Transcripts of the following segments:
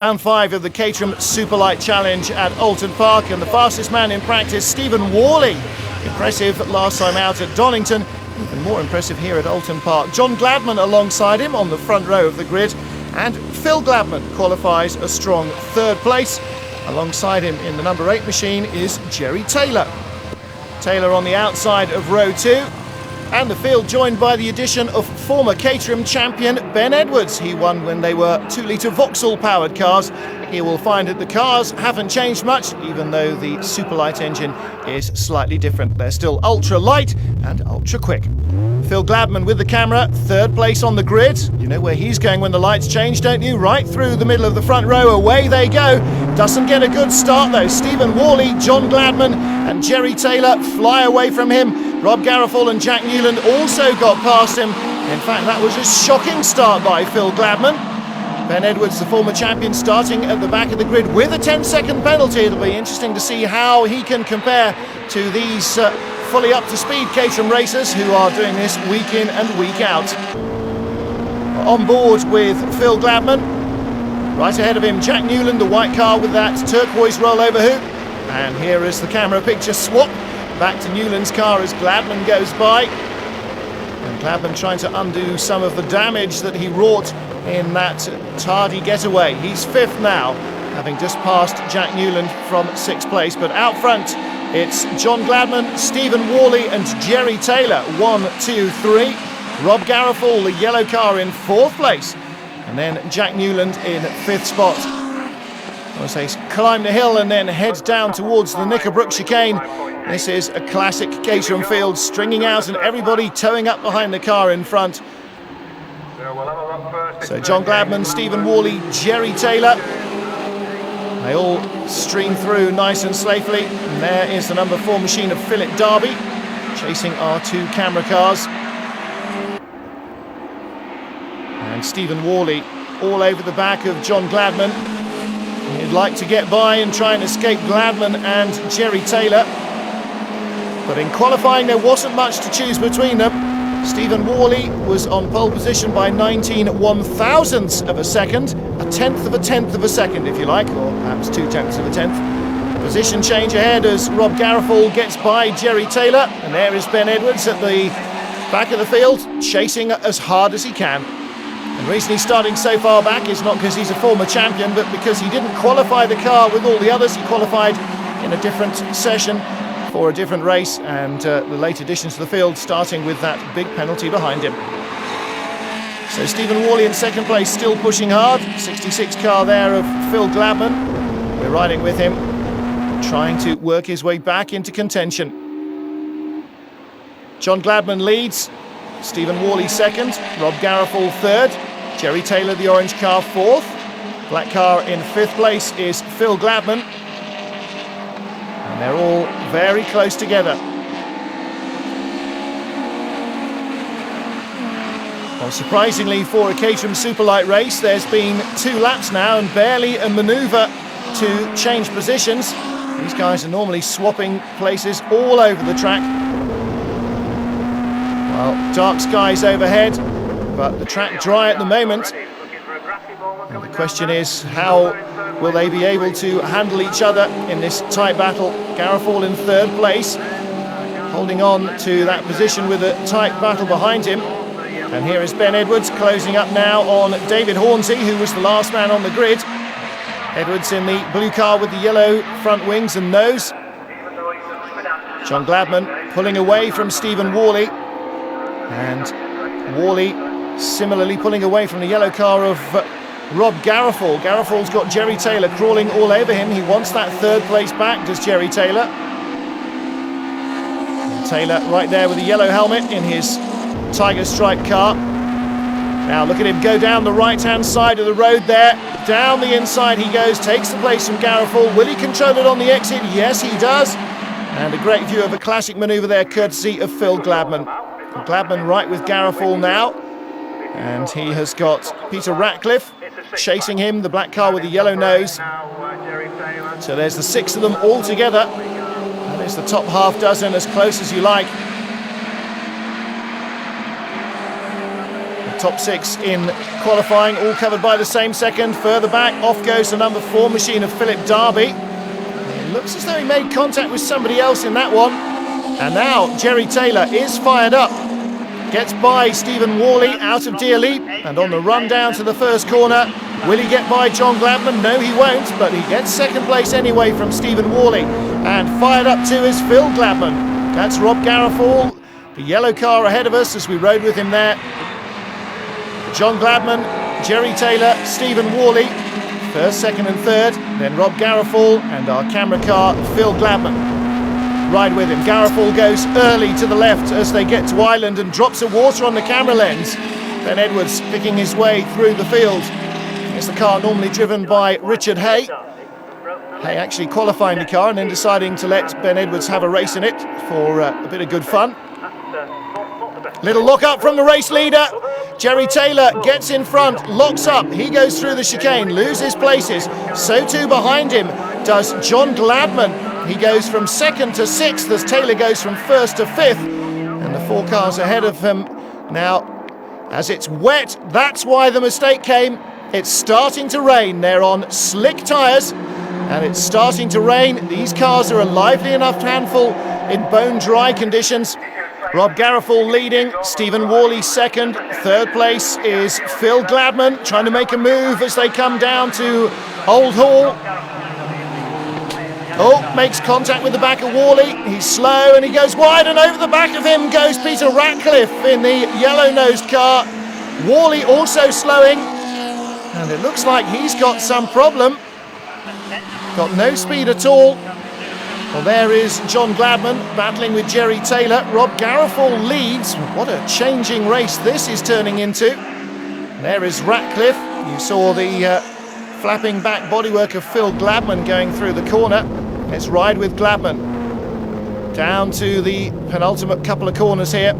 Round 5 of the Caterham Superlight Challenge at Oulton Park, and the fastest man in practice, Stephen Worley. Impressive last time out at Donington, even more impressive here at Oulton Park. John Gladman alongside him on the front row of the grid, and Phil Gladman qualifies a strong third place. Alongside him in the number 8 machine is Jerry Taylor. Taylor on the outside of row 2. And the field joined by the addition of former Caterham champion Ben Edwards. He won when they were 2-litre Vauxhall powered cars. Here we'll find that the cars haven't changed much, even though the Superlight engine is slightly different. They're still ultra light and ultra quick. Phil Gladman with the camera, third place on the grid. You know where he's going when the lights change, don't you? Right through the middle of the front row, away they go. Doesn't get a good start though. Stephen Worley, John Gladman and Jerry Taylor fly away from him. Rob Garofal and Jack Newland also got past him. In fact, that was a shocking start by Phil Gladman. Ben Edwards, the former champion, starting at the back of the grid with a 10-second penalty. It'll be interesting to see how he can compare to these fully up-to-speed Caterham racers who are doing this week in and week out. On board with Phil Gladman. Right ahead of him, Jack Newland, the white car with that turquoise rollover hoop. And here is the camera picture swap. Back to Newland's car as Gladman goes by. And Gladman trying to undo some of the damage that he wrought in that tardy getaway. He's fifth now, having just passed Jack Newland from 6th place. But out front, it's John Gladman, Stephen Worley and Jerry Taylor. 1, 2, 3. Rob Garofal, the yellow car, in 4th place. And then Jack Newland in 5th spot. I want to say climb the hill and then head down towards the Knickerbrook chicane. This is a classic Caterham field, stringing out and everybody towing up behind the car in front. So John Gladman, Stephen Worley, Jerry Taylor, they all stream through nice and safely. And there is the number 4 machine of Philip Darby, chasing our 2 camera cars. And Stephen Worley all over the back of John Gladman. He'd like to get by and try and escape Gladman and Jerry Taylor. But in qualifying there wasn't much to choose between them. Stephen Worley was on pole position by 19/1000ths of a second, a tenth of a second if you like, or perhaps 2/10 of a tenth. Position change ahead as Rob Garofal gets by Jerry Taylor, and there is Ben Edwards at the back of the field, chasing as hard as he can. And the reason he's starting so far back is not because he's a former champion, but because he didn't qualify the car with all the others. He qualified in a different session for a different race, and the late additions to the field starting with that big penalty behind him. So Stephen Worley in 2nd place, still pushing hard. 66 car there of Phil Gladman. We're riding with him, trying to work his way back into contention. John Gladman leads, Stephen Worley 2nd, Rob Garofal 3rd, Jerry Taylor, the orange car, 4th. Black car in 5th place is Phil Gladman. And they're all very close together. Well, surprisingly for a Caterham Superlight race, there's been 2 laps now and barely a manoeuvre to change positions. These guys are normally swapping places all over the track. Well, dark skies overhead, but the track dry at the moment. And the question is, how will they be able to handle each other in this tight battle? Garofal in 3rd place, holding on to that position with a tight battle behind him. And here is Ben Edwards closing up now on David Hornsey, who was the last man on the grid. Edwards in the blue car with the yellow front wings and nose. John Gladman pulling away from Stephen Worley. And Worley similarly pulling away from the yellow car of Rob Garofal. Garofal's got Jerry Taylor crawling all over him. He wants that 3rd place back, does Jerry Taylor. And Taylor right there with the yellow helmet in his tiger stripe car. Now look at him go down the right-hand side of the road there. Down the inside he goes, takes the place from Garofal. Will he control it on the exit? Yes, he does. And a great view of a classic manoeuvre there, courtesy of Phil Gladman. Gladman right with Garofal now. And he has got Peter Ratcliffe chasing him, the black car with the yellow nose. So there's the 6 of them all together. That is the top half dozen, as close as you like. top 6 in qualifying, all covered by the same second. Further back, off goes the number 4 machine of Philip Darby. It looks as though he made contact with somebody else in that one. And now Jerry Taylor is fired up. Gets by Stephen Worley out of Deer Leap, and on the run down to the first corner, will he get by John Gladman? No, he won't, but he gets second place anyway from Stephen Worley. And fired up too is Phil Gladman. That's Rob Garofall, the yellow car ahead of us as we rode with him there. John Gladman, Jerry Taylor, Stephen Worley, first, second and third, then Rob Garofall and our camera car, Phil Gladman. Ride with him. Garofall goes early to the left as they get to Island and drops of water on the camera lens. Ben Edwards picking his way through the field. It's the car normally driven by Richard Hay. Hay actually qualifying the car and then deciding to let Ben Edwards have a race in it for a bit of good fun. Little lock up from the race leader. Jerry Taylor gets in front, locks up. He goes through the chicane, loses places. So too behind him does John Gladman. He goes from second to sixth as Taylor goes from first to fifth. And the 4 cars ahead of him now, as it's wet, that's why the mistake came. It's starting to rain. They're on slick tyres and it's starting to rain. These cars are a lively enough handful in bone dry conditions. Rob Garofall leading, Stephen Worley second. Third place is Phil Gladman trying to make a move as they come down to Old Hall. Oh, makes contact with the back of Worley. He's slow and he goes wide, and over the back of him goes Peter Ratcliffe in the yellow-nosed car. Worley also slowing, and it looks like he's got some problem. Got no speed at all. Well, there is John Gladman battling with Jerry Taylor. Rob Garofall leads. What a changing race this is turning into. There is Ratcliffe. You saw the flapping back bodywork of Phil Gladman going through the corner. Let's ride with Gladman. Down to the penultimate couple of corners here.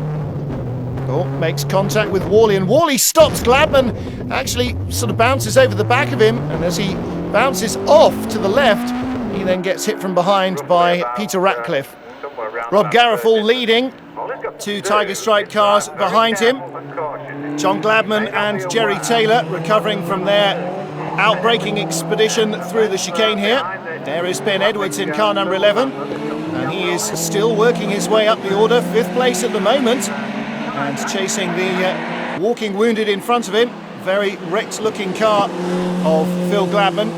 Oh, makes contact with Worley, and Worley stops. Gladman actually sort of bounces over the back of him, and as he bounces off to the left, he then gets hit from behind by Peter Ratcliffe. Rob Garofall leading, 2 Tiger Stripe cars behind him. John Gladman and Jerry Taylor recovering from their outbreaking expedition through the chicane here. There is Ben Edwards in car number 11, and he is still working his way up the order, 5th place at the moment, and chasing the walking wounded in front of him. Very wrecked looking car of Phil Gladman.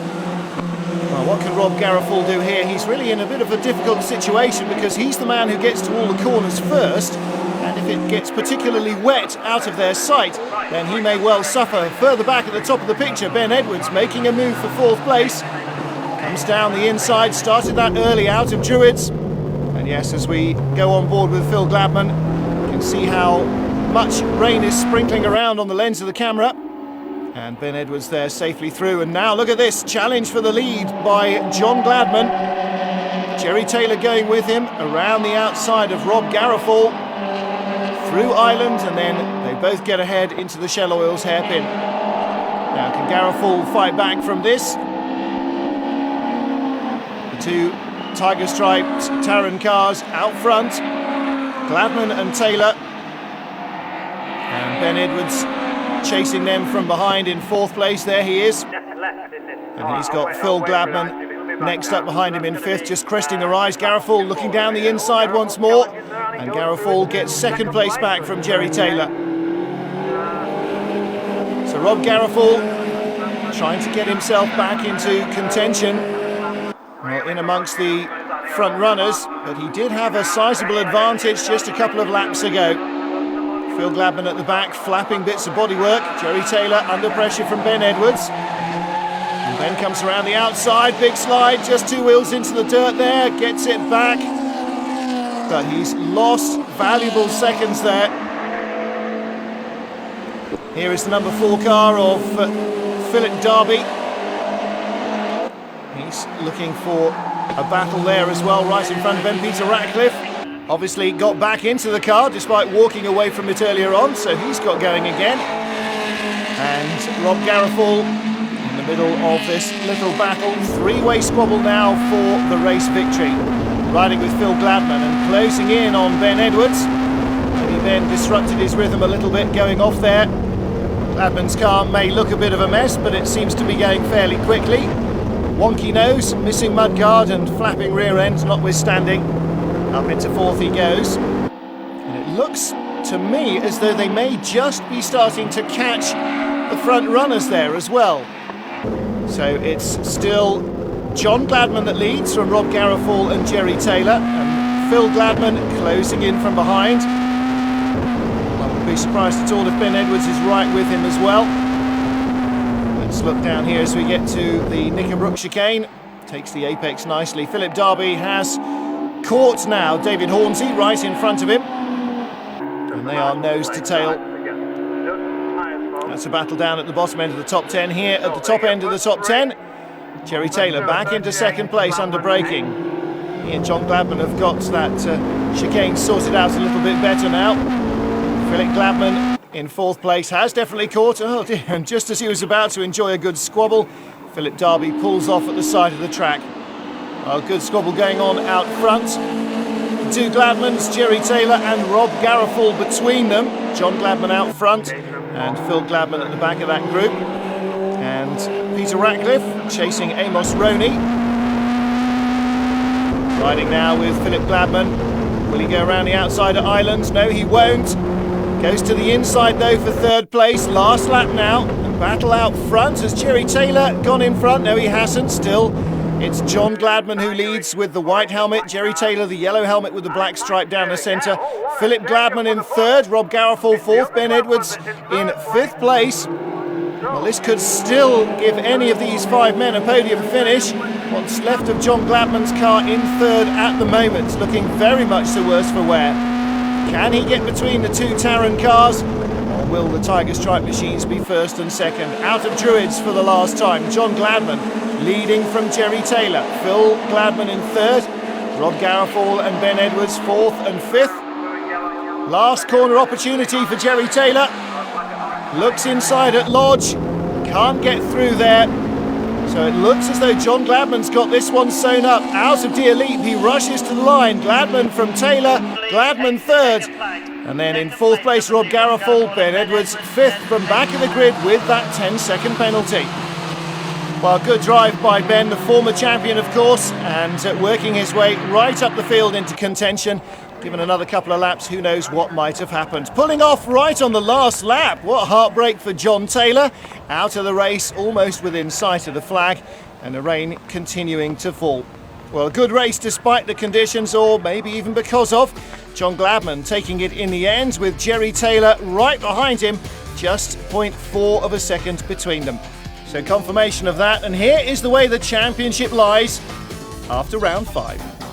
Well, what can Rob Garofall do here? He's really in a bit of a difficult situation because he's the man who gets to all the corners first, and if it gets particularly wet out of their sight, then he may well suffer. Further back at the top of the picture, Ben Edwards making a move for 4th place. Comes down the inside, started that early out of Druids. And yes, as we go on board with Phil Gladman, you can see how much rain is sprinkling around on the lens of the camera. And Ben Edwards there safely through. And now look at this, challenge for the lead by John Gladman. Jerry Taylor going with him around the outside of Rob Garofall. Through Island, and then they both get ahead into the Shell Oils hairpin. Now can Garofall fight back from this? The 2 Tiger Striped Caterham cars out front. Gladman and Taylor. And Ben Edwards chasing them from behind in 4th place. There he is. And he's got Phil Gladman next up behind him in 5th, just cresting the rise. Garofall looking down the inside once more. And Garofall gets 2nd place back from Jerry Taylor. So Rob Garofall trying to get himself back into contention. Well, in amongst the front runners, but he did have a sizable advantage just a couple of laps ago. Phil Gladman at the back, flapping bits of bodywork. Jerry Taylor under pressure from Ben Edwards. And Ben comes around the outside, big slide, just 2 wheels into the dirt there, gets it back. But he's lost valuable seconds there. Here is the number 4 car of Philip Darby. He's looking for a battle there as well, right in front of him. Peter Ratcliffe obviously got back into the car despite walking away from it earlier on, so he's got going again. And Rob Garofall in the middle of this little battle. 3-way squabble now for the race victory. Riding with Phil Gladman and closing in on Ben Edwards. And he then disrupted his rhythm a little bit going off there. Gladman's car may look a bit of a mess, but it seems to be going fairly quickly. Wonky nose, missing mudguard and flapping rear end notwithstanding. Up into fourth he goes. And it looks to me as though they may just be starting to catch the front runners there as well. So it's still John Gladman that leads from Rob Garofal and Jerry Taylor, and Phil Gladman closing in from behind. I wouldn't be surprised at all if Ben Edwards is right with him as well. Let's look down here as we get to the Nickenbrook chicane. Takes the apex nicely. Philip Darby has caught now David Hornsey right in front of him. And they are nose to tail. That's a battle down at the bottom end of the top 10. Here at the top end of the top 10, Jerry Taylor back into second place under braking. He and John Gladman have got that chicane sorted out a little bit better now. Philip Gladman in fourth place has definitely caught. Oh dear, and just as he was about to enjoy a good squabble, Philip Darby pulls off at the side of the track. A good squabble going on out front. The two Gladmans, Jerry Taylor and Rob Garofal between them. John Gladman out front and Phil Gladman at the back of that group. And Peter Ratcliffe chasing Amos Roney. Riding now with Philip Gladman. Will he go around the outside at Islands? No, he won't. Goes to the inside though for third place. Last lap now. And battle out front. Has Jerry Taylor gone in front? No, he hasn't. Still, it's John Gladman who leads with the white helmet. Jerry Taylor, the yellow helmet with the black stripe down the centre. Philip Gladman in third. Rob Garofal fourth. Ben Edwards in fifth place. Well, this could still give any of these five men a podium finish. What's left of John Gladman's car in third at the moment, looking very much the worse for wear. Can he get between the two Taran cars? Or will the Tiger Stripe machines be first and second? Out of Druids for the last time. John Gladman leading from Jerry Taylor. Phil Gladman in third. Rob Garofal and Ben Edwards fourth and fifth. Last corner opportunity for Jerry Taylor. Looks inside at Lodge. Can't get through there. So it looks as though John Gladman's got this one sewn up. Out of Deer Leap, he rushes to the line. Gladman from Taylor, Gladman third. And then in fourth place, Rob Garofal, Ben Edwards fifth from back of the grid with that 10-second penalty. Well, good drive by Ben, the former champion, of course, and working his way right up the field into contention. Given another couple of laps, who knows what might have happened. Pulling off right on the last lap. What heartbreak for John Taylor. Out of the race, almost within sight of the flag, and the rain continuing to fall. Well, a good race despite the conditions, or maybe even because of. John Gladman taking it in the end with Jerry Taylor right behind him, just 0.4 of a second between them. So confirmation of that, and here is the way the championship lies after round 5.